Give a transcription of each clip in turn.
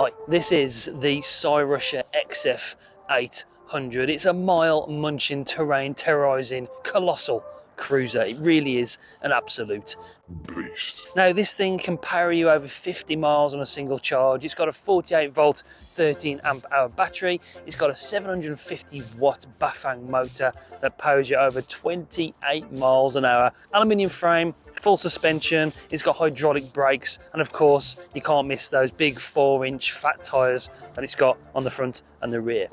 Hi, this is the Cyrusher XF800. It's a mile-munching, terrain-terrorising, colossal cruiser. It really is an absolute beast. Now, this thing can power you over 50 miles on a single charge. It's got a 48 volt, 13 amp hour battery. It's got a 750 watt Bafang motor that powers you over 28 miles an hour. Aluminium frame, full suspension. It's got hydraulic brakes, and of course, you can't miss those big 4-inch fat tyres that it's got on the front and the rear.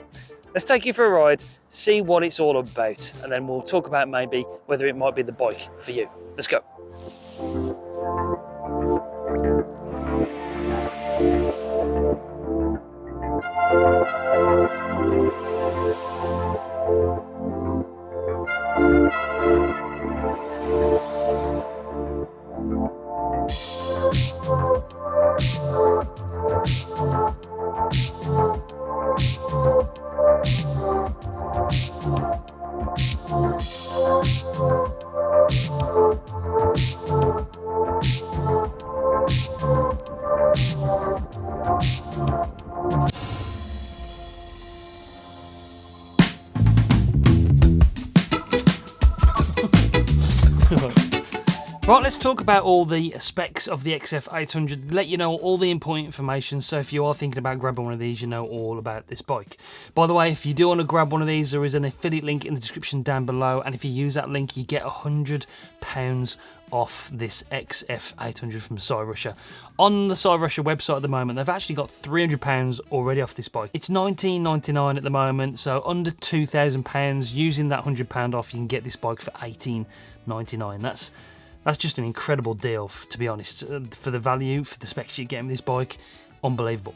Let's take you for a ride, see what it's all about, and then we'll talk about maybe whether it might be the bike for you. Let's go. Right, let's talk about all the specs of the XF800, let you know all the important information, so if you are thinking about grabbing one of these, you know all about this bike. By the way, if you do want to grab one of these, there is an affiliate link in the description down below, and if you use that link, you get £100 off this XF800 from Cyrusher. On the Cyrusher website at the moment, they've actually got £300 already off this bike. It's £19.99 at the moment, so under £2,000. Using that £100 off, you can get this bike for £18.99. That's just an incredible deal, to be honest. For the value, for the specs you get with this bike, unbelievable.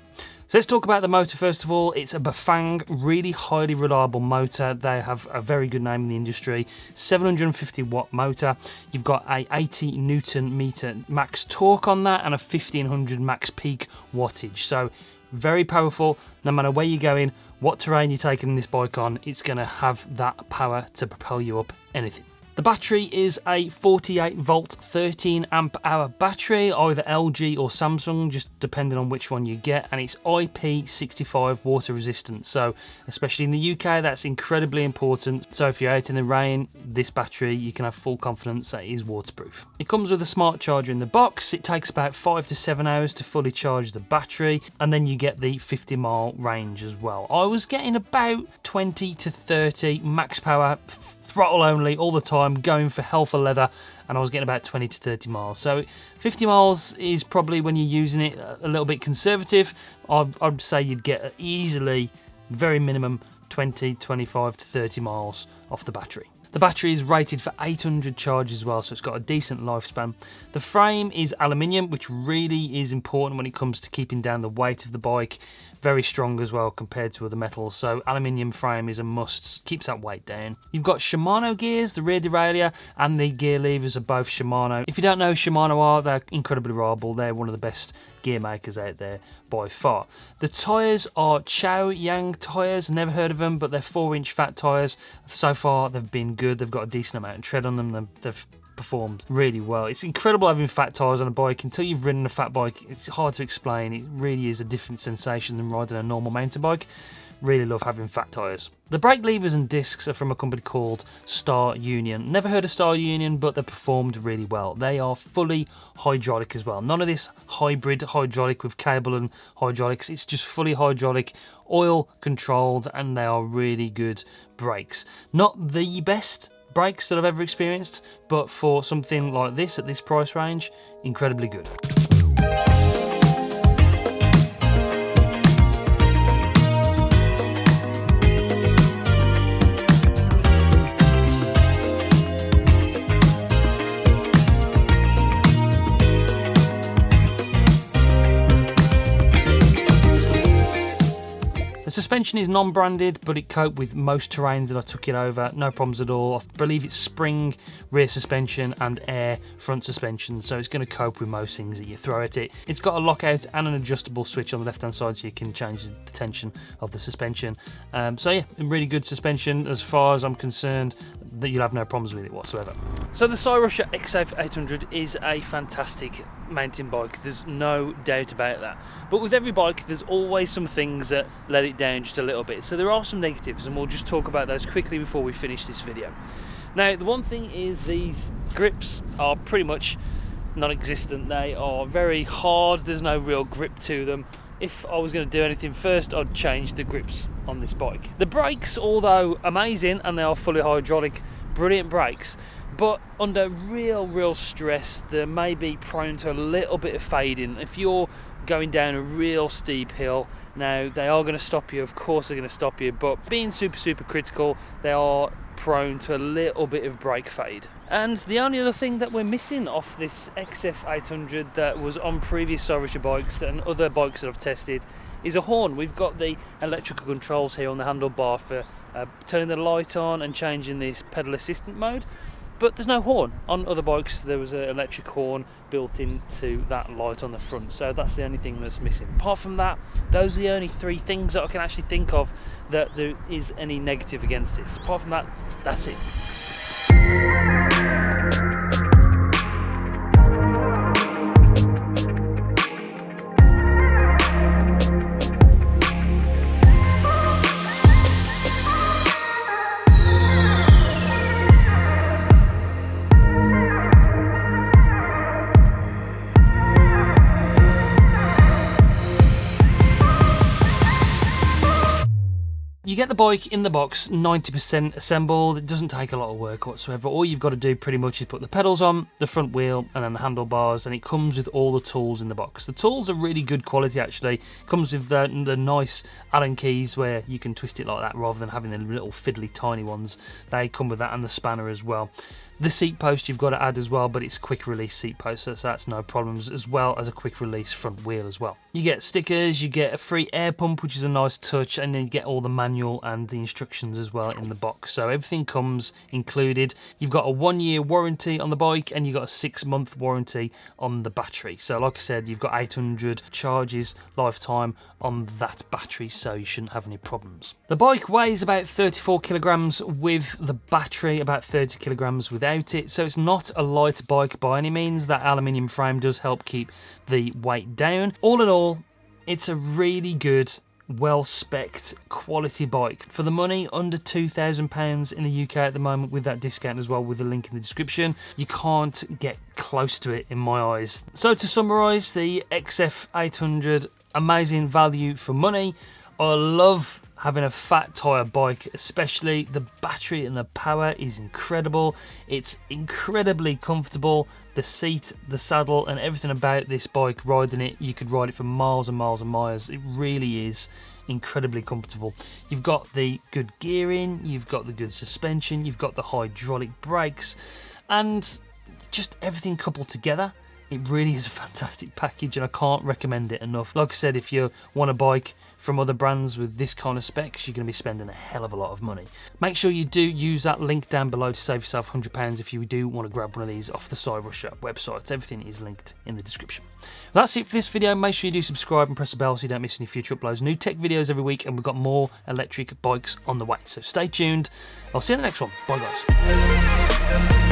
So let's talk about the motor first of all. It's a Bafang, really highly reliable motor. They have a very good name in the industry. 750 watt motor. You've got a 80 Newton meter max torque on that and a 1500 max peak wattage. So very powerful. No matter where you're going, what terrain you're taking this bike on, it's going to have that power to propel you up anything. The battery is a 48 volt 13 amp hour battery, either LG or Samsung, just depending on which one you get, and it's IP65 water resistant, so especially in the UK that's incredibly important. So if you're out in the rain, this battery you can have full confidence that it is waterproof. It comes with a smart charger in the box. It takes about 5 to 7 hours to fully charge the battery, and then you get the 50 mile range as well. I was getting about 20 to 30 max power, throttle only all the time, going for hell for leather, and I was getting about 20 to 30 miles. So 50 miles is probably, when you're using it, a little bit conservative. I'd say you'd get easily, very minimum, 20, 25 to 30 miles off the battery. The battery is rated for 800 charges as well, so it's got a decent lifespan. The frame is aluminium, which really is important when it comes to keeping down the weight of the bike. Very strong as well compared to other metals, so aluminium frame is a must, keeps that weight down. You've got Shimano gears. The rear derailleur and the gear levers are both Shimano. If you don't know who Shimano are, they're incredibly reliable. They're one of the best gear makers out there by far. The tyres are Chow-Yang tyres. Never heard of them, but they're 4-inch fat tyres. So far they've been good. They've got a decent amount of tread on them. They've performed really well. It's incredible having fat tyres on a bike. Until you've ridden a fat bike, it's hard to explain. It really is a different sensation than riding a normal mountain bike. Really love having fat tyres. The brake levers and discs are from a company called Star Union. Never heard of Star Union, but they performed really well. They are fully hydraulic as well. None of this hybrid hydraulic with cable and hydraulics. It's just fully hydraulic, oil controlled, and they are really good brakes. Not the best brakes that I've ever experienced, but for something like this at this price range, incredibly good. The suspension is non-branded, but it coped with most terrains that I took it over, no problems at all. I believe it's spring rear suspension and air front suspension, so it's going to cope with most things that you throw at it. It's got a lockout and an adjustable switch on the left hand side, so you can change the tension of the suspension. So yeah, really good suspension as far as I'm concerned. that you'll have no problems with it whatsoever. So the Cyrusher XF800 is a fantastic mountain bike, there's no doubt about that. But with every bike, there's always some things that let it down just a little bit. So there are some negatives, and we'll just talk about those quickly before we finish this video. Now, the one thing is these grips are pretty much non-existent. They are very hard, there's no real grip to them. If I was going to do anything first, I'd change the grips on this bike. The brakes, although amazing and they are fully hydraulic, brilliant brakes, but under real stress, they may be prone to a little bit of fading. If you're going down a real steep hill, now they are going to stop you, of course they're going to stop you, but being super critical, they are prone to a little bit of brake fade. And the only other thing that we're missing off this XF800 that was on previous Cyrusher bikes and other bikes that I've tested is a horn. We've got the electrical controls here on the handlebar for turning the light on and changing this pedal assistant mode, but there's no horn. On other bikes there was an electric horn built into that light on the front, so that's the only thing that's missing. Apart from that, those are the only three things that I can actually think of that there is any negative against this. Apart from that, that's it. You get the bike in the box 90% assembled. It doesn't take a lot of work whatsoever. All you've got to do pretty much is put the pedals on, the front wheel, and then the handlebars, and it comes with all the tools in the box. The tools are really good quality actually. It comes with the nice Allen keys where you can twist it like that rather than having the little fiddly tiny ones. They come with that, and the spanner as well. The seat post you've got to add as well, but it's quick release seat post, so that's no problems, as well as a quick release front wheel as well. You get stickers, you get a free air pump, which is a nice touch, and then you get all the manual and the instructions as well in the box. So everything comes included. You've got a 1-year warranty on the bike, and you've got a 6-month warranty on the battery. So like I said, you've got 800 charges lifetime on that battery, so you shouldn't have any problems. The bike weighs about 34 kilograms with the battery, about 30 kilograms without it, so it's not a light bike by any means. That aluminium frame does help keep the weight down. All in all, it's a really good, well-spec'd quality bike. For the money, under £2,000 in the UK at the moment, with that discount as well, with the link in the description. You can't get close to it in my eyes. So to summarise, the XF800, amazing value for money. I love having a fat tyre bike, especially. The battery and the power is incredible. It's incredibly comfortable. The seat, the saddle, and everything about this bike, riding it, you could ride it for miles and miles and miles. It really is incredibly comfortable. You've got the good gearing, you've got the good suspension, you've got the hydraulic brakes, and just everything coupled together. It really is a fantastic package, and I can't recommend it enough. Like I said, if you want a bike from other brands with this kind of specs, you're going to be spending a hell of a lot of money. Make sure you do use that link down below to save yourself £100 if you do want to grab one of these off the Cyrusher website. Everything is linked in the description. Well, that's it for this video. Make sure you do subscribe and press the bell so you don't miss any future uploads. New tech videos every week, and we've got more electric bikes on the way. So stay tuned. I'll see you in the next one. Bye guys.